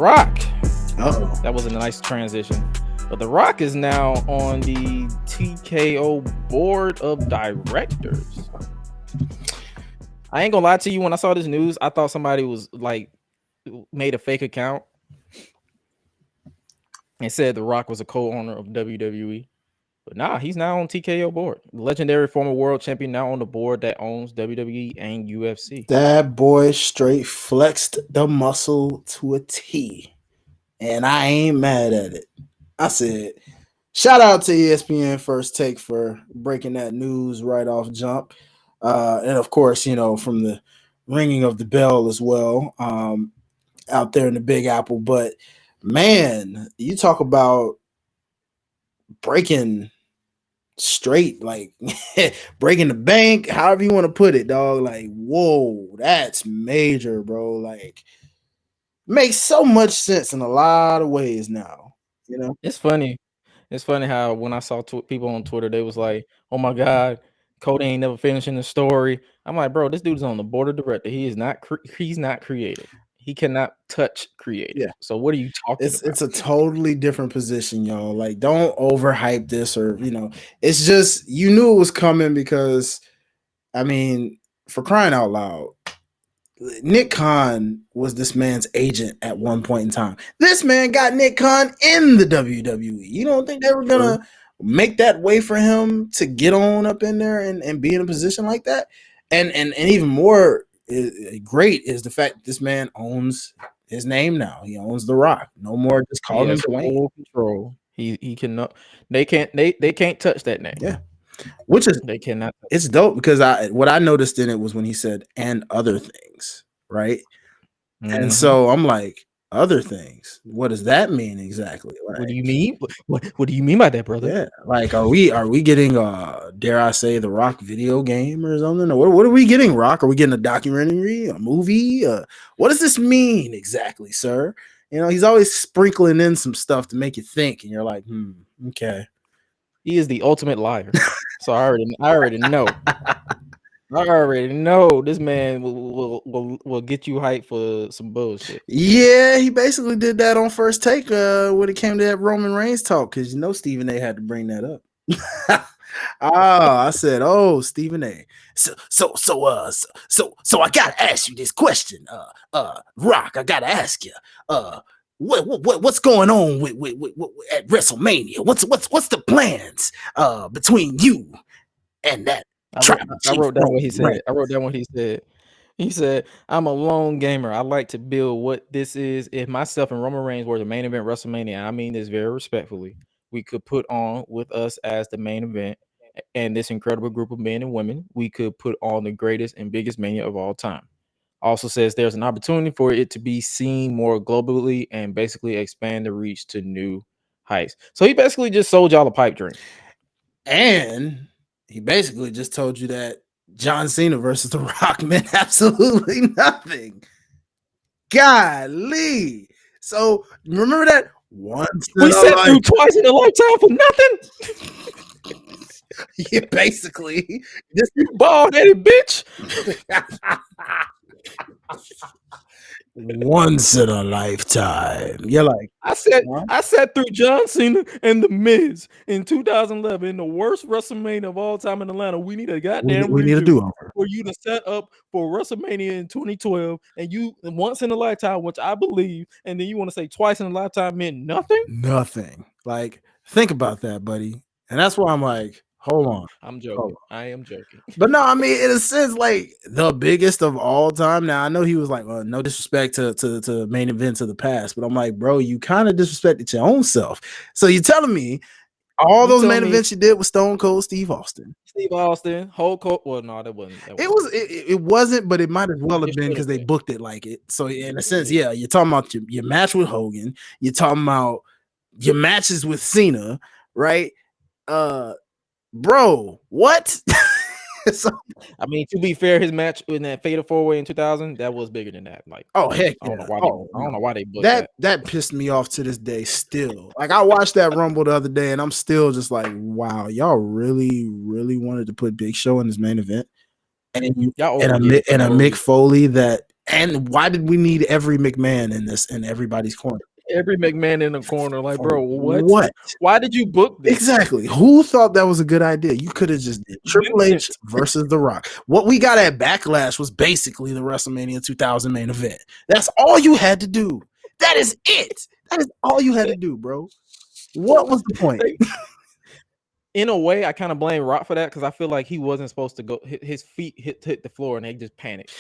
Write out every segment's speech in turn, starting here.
Rock. Uh-oh. That was a nice transition. But The Rock is now on the TKO board of directors. I ain't gonna lie to you. When I saw this news, I thought somebody was like made a fake account and said The Rock was a co-owner of WWE. But nah, he's now on TKO board. Legendary former world champion now on the board that owns WWE and UFC. That boy straight flexed the muscle to a T. And I ain't mad at it. I said, shout out to ESPN First Take for breaking that news right off jump. And of course, from the ringing of the bell as well, out there in the Big Apple. But man, you talk about breaking straight, like breaking the bank, however you want to put it, dog. Like, whoa, that's major, bro. Like, makes so much sense in a lot of ways now. It's funny. It's funny how when I saw people on Twitter, they was like, "Oh my God, Cody ain't never finishing the story." I'm like, bro, this dude's on the board of director. He is not. He's not creative. He cannot touch creative. Yeah. So what are you talking about? It's a totally different position, y'all. Like, don't overhype this, or it's just you knew it was coming because, I mean, for crying out loud, Nick Khan was this man's agent at one point in time. This man got Nick Khan in the WWE. You don't think they were gonna make that way for him to get on up in there and be in a position like that? And even more great is the fact that this man owns his name now. He owns The Rock. No more just calling him Dwayne. Full control. He cannot. They can't touch that name. Yeah. Which is they cannot. It's dope because what I noticed in it was when he said "and other things," right? Mm-hmm. And so I'm like, other things. What does that mean exactly? Like, what do you mean? What do you mean by that, brother? Yeah, like are we getting dare I say the Rock video game or something? Or what are we getting, Rock? Are we getting a documentary, a movie? What does this mean exactly, sir? He's always sprinkling in some stuff to make you think, and you're like, okay. He is the ultimate liar. So I already know. I already know this man will get you hyped for some bullshit. Yeah, he basically did that on First Take when it came to that Roman Reigns talk, because Stephen A had to bring that up. I said, Stephen A. So I gotta ask you this question, Rock. I gotta ask you, what's going on with at WrestleMania? What's the plans between you and that? I wrote down what he said. I wrote down what he said. He said, "I'm a lone gamer. I like to build what this is. If myself and Roman Reigns were the main event WrestleMania, and I mean this very respectfully, we could put on with us as the main event and this incredible group of men and women, we could put on the greatest and biggest mania of all time." Also says there's an opportunity for it to be seen more globally and basically expand the reach to new heights. So he basically just sold y'all a pipe dream. And he basically just told you that John Cena versus The Rock meant absolutely nothing. Golly. So remember that once we sat through twice in a lifetime for nothing. Yeah, basically. Just bald-headed bitch. Once in a lifetime. You're like, I sat through John Cena and The Miz in 2011, the worst WrestleMania of all time in Atlanta. We need a goddamn we need a do-over for you to set up for WrestleMania in 2012, and you once in a lifetime, which I believe, and then you want to say twice in a lifetime meant nothing? Nothing. Like, think about that, buddy. And that's why I'm like, hold on. I'm joking. I am joking. But no, I mean, in a sense, like the biggest of all time. Now, I know he was like, no disrespect to main events of the past, but I'm like, bro, you kind of disrespected your own self. So you're telling me all those main events you did with Stone Cold Steve Austin. Hulk Hogan. Well, no, that wasn't. It wasn't, but it might as well have been because they booked it like it. So in a sense, yeah, you're talking about your match with Hogan. You're talking about your matches with Cena, right? Bro, what? So, I mean, to be fair, his match in that Fatal 4-Way in 2000, that was bigger than that. Like, heck, I don't know why they booked that. That pissed me off to this day. Still, like I watched that Rumble the other day, and I'm still just like, wow, y'all really, really wanted to put Big Show in his main event, and a Mick Foley that And why did we need every McMahon in everybody's corner? Every McMahon in the corner, like, For bro, what? what? Why did you book this? Exactly. Who thought that was a good idea? You could have just did Triple H Vincent. versus The Rock. What we got at Backlash was basically the WrestleMania 2000 main event. That's all you had to do. That is it. That is all you had to do, bro. What was the point? In a way, I kind of blame Rock for that because I feel like he wasn't supposed to go. His feet hit the floor and they just panicked.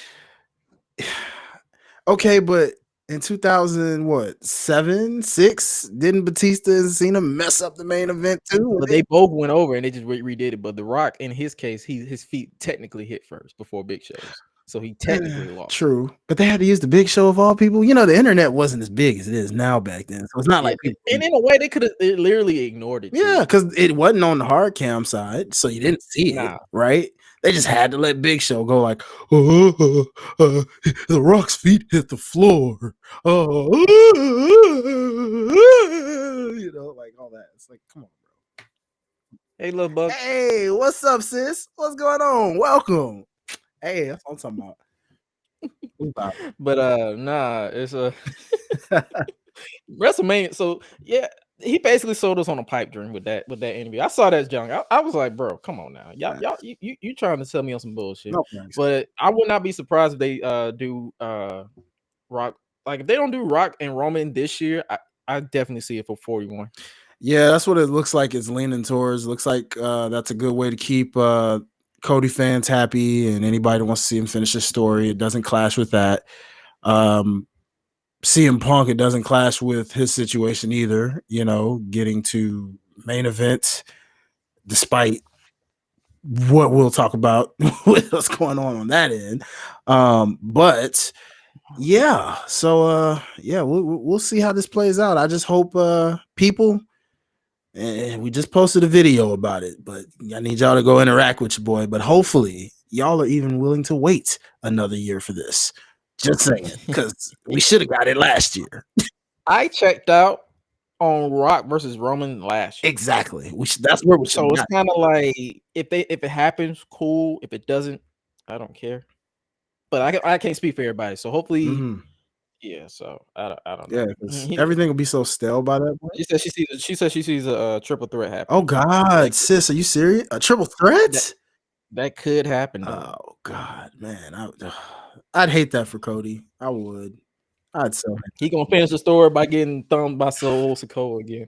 Okay, but in 2000, what, 7, 6, didn't Batista and Cena mess up the main event too? But they both went over and they just redid it. But The Rock, in his case, his feet technically hit first before Big Show's, so he technically lost. True, but they had to use the Big Show of all people. You know, the internet wasn't as big as it is now back then, so it's not like people. And in a way, they could have literally ignored it. Yeah, because it wasn't on the hard cam side, so you didn't see it, right? They just had to let Big Show go like, the Rock's feet hit the floor. You know, like all that. It's like, come on, bro. Hey, little bug. Hey, what's up, sis? What's going on? Welcome. Hey, that's what I'm talking about. But nah, it's a WrestleMania. So yeah, he basically sold us on a pipe dream with that interview. I saw that junk. I was like, bro, come on now, y'all, you trying to sell me on some bullshit? No, but I would not be surprised if they do Rock. Like if they don't do Rock and Roman this year, I definitely see it for 41. Yeah, that's what it looks like. It's leaning towards. Looks like that's a good way to keep Cody fans happy, and anybody that wants to see him finish his story. It doesn't clash with that. CM Punk, it doesn't clash with his situation either. You know, getting to main event, despite what we'll talk about with what's going on that end. But yeah, so yeah, we'll see how this plays out. I just hope people. And we just posted a video about it, but I need y'all to go interact with your boy. But hopefully, y'all are even willing to wait another year for this. Just saying, because we should have got it last year. I checked out on Rock versus Roman last year. Exactly. That's where we should. So it's kind of like if it happens, cool. If it doesn't, I don't care. But I can't speak for everybody. So hopefully. Yeah, so I don't know. Yeah, everything will be so stale by that point. She said she sees a triple threat happen. Oh God, sis, are you serious? A triple threat? That could happen. Though. Oh God, man, I'd hate that for Cody. I would. I'd sell him. He gonna finish the story by getting thumbed by Solo Sikoa again.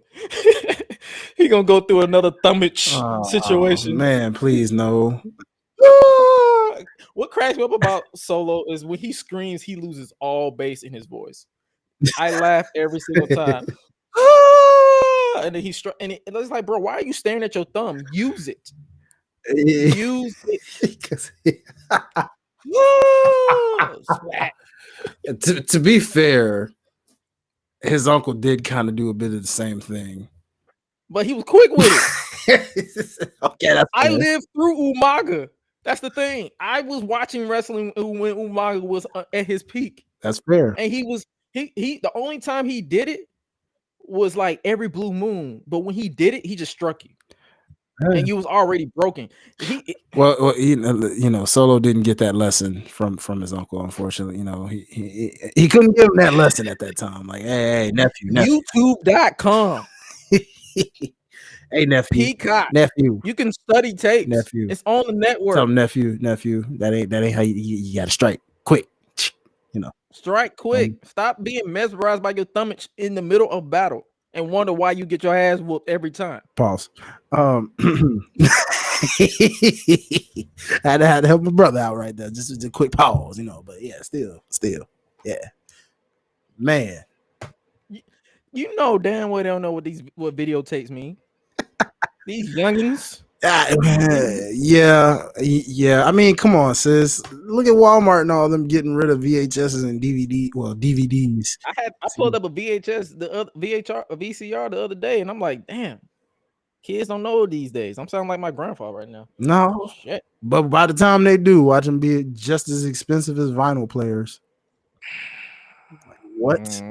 He gonna go through another thumbage situation. Man, please no. What cracks me up about Solo is when he screams, he loses all bass in his voice. I laugh every single time. And then and it's like, bro, why are you staring at your thumb? Use it. Use it. To be fair, his uncle did kind of do a bit of the same thing. But he was quick with it. Okay, I lived through Umaga. That's the thing. I was watching wrestling when Umaga was at his peak. That's fair. And he the only time he did it was like every blue moon. But when he did it, he just struck you. And you was already broken. Well, you know, Solo didn't get that lesson from his uncle. Unfortunately, you know, he couldn't give him that lesson at that time. Like, hey, nephew. YouTube.com. Hey, nephew. Peacock. Nephew. You can study tapes. Nephew. It's on the network. Tell him, nephew. That ain't how you got to strike quick. You know, strike quick. Stop being mesmerized by your thumb in the middle of battle and wonder why you get your ass whooped every time. Pause. I had to help my brother out right there. Just a quick pause, you know. But yeah, still, yeah, man. You know damn well they don't know what videotapes mean. These youngins. Yeah. I mean, come on, sis. Look at Walmart and all them getting rid of VHSs and DVDs. I pulled up a VHS, a VCR the other day, and I'm like, damn, kids don't know these days. I'm sounding like my grandfather right now. No, shit. But by the time they do, watch them be just as expensive as vinyl players. What?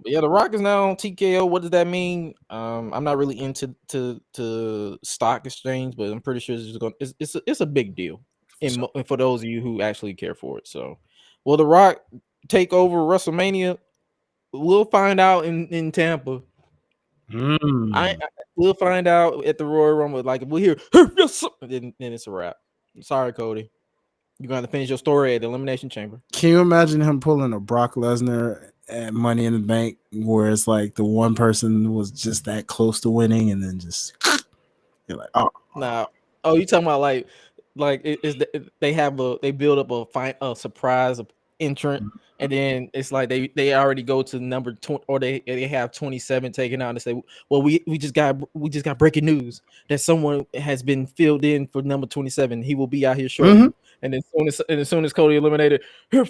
Yeah, The Rock is now on TKO. What does that mean? I'm not really into to stock exchange, but I'm pretty sure it's a big deal. For those of you who actually care for it. So Will The Rock take over WrestleMania? We'll find out in Tampa. We'll find out at the Royal Rumble. Like, if we hear, then it's a wrap. Sorry, Cody. You're going to finish your story at the Elimination Chamber. Can you imagine him pulling a Brock Lesnar at Money in the Bank, where it's like the one person was just that close to winning, and then just you're like, oh, nah. Oh, you talking about like they build up a surprise entrant, and then it's like they already go to number 20, or they have 27 taken out and say, well, we just got breaking news that someone has been filled in for number 27. He will be out here shortly. And as soon as Cody eliminated, hey,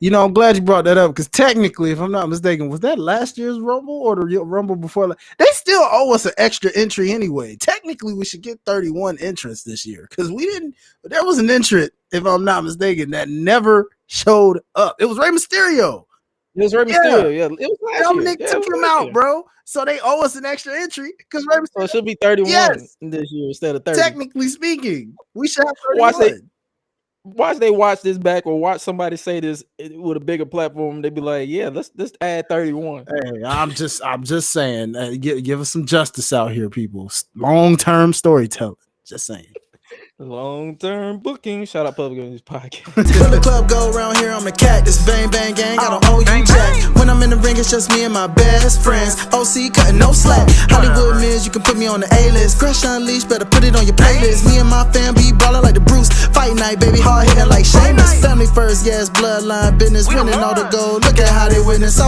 I'm glad you brought that up, because technically, if I'm not mistaken, was that last year's Rumble or the Rumble before? They still owe us an extra entry anyway. Technically, we should get 31 entrants this year, because we didn't. There was an entrant, if I'm not mistaken, that never showed up. It was Rey Mysterio. It was Rey Mysterio. Yeah, it was last Dominic year. took him out, bro. So they owe us an extra entry, because Rey Mysterio. So it should be 31 this year instead of 30. Technically speaking, we should have 31. Watch they watch this back, or watch somebody say this with a bigger platform. They'd be like, "Yeah, let's add 31." Hey, I'm just saying, give us some justice out here, people. Long-term storytelling. Just saying. Long-term booking. Shout out Public Enemy's podcast. When the club go around here, I'm a cactus. Bang, bang, gang, I don't owe you jack. When I'm in the ring, it's just me and my best friends. OC cutting no slack. Hollywood Mills, you can put me on the A-list. Gresh Unleashed, better put it on your playlist. Me and my fam be ballin' like the Bruce. Fight night, baby, hard hitting like Sheamus. Family first, yes, bloodline business. Winning all the gold, look at how they witness.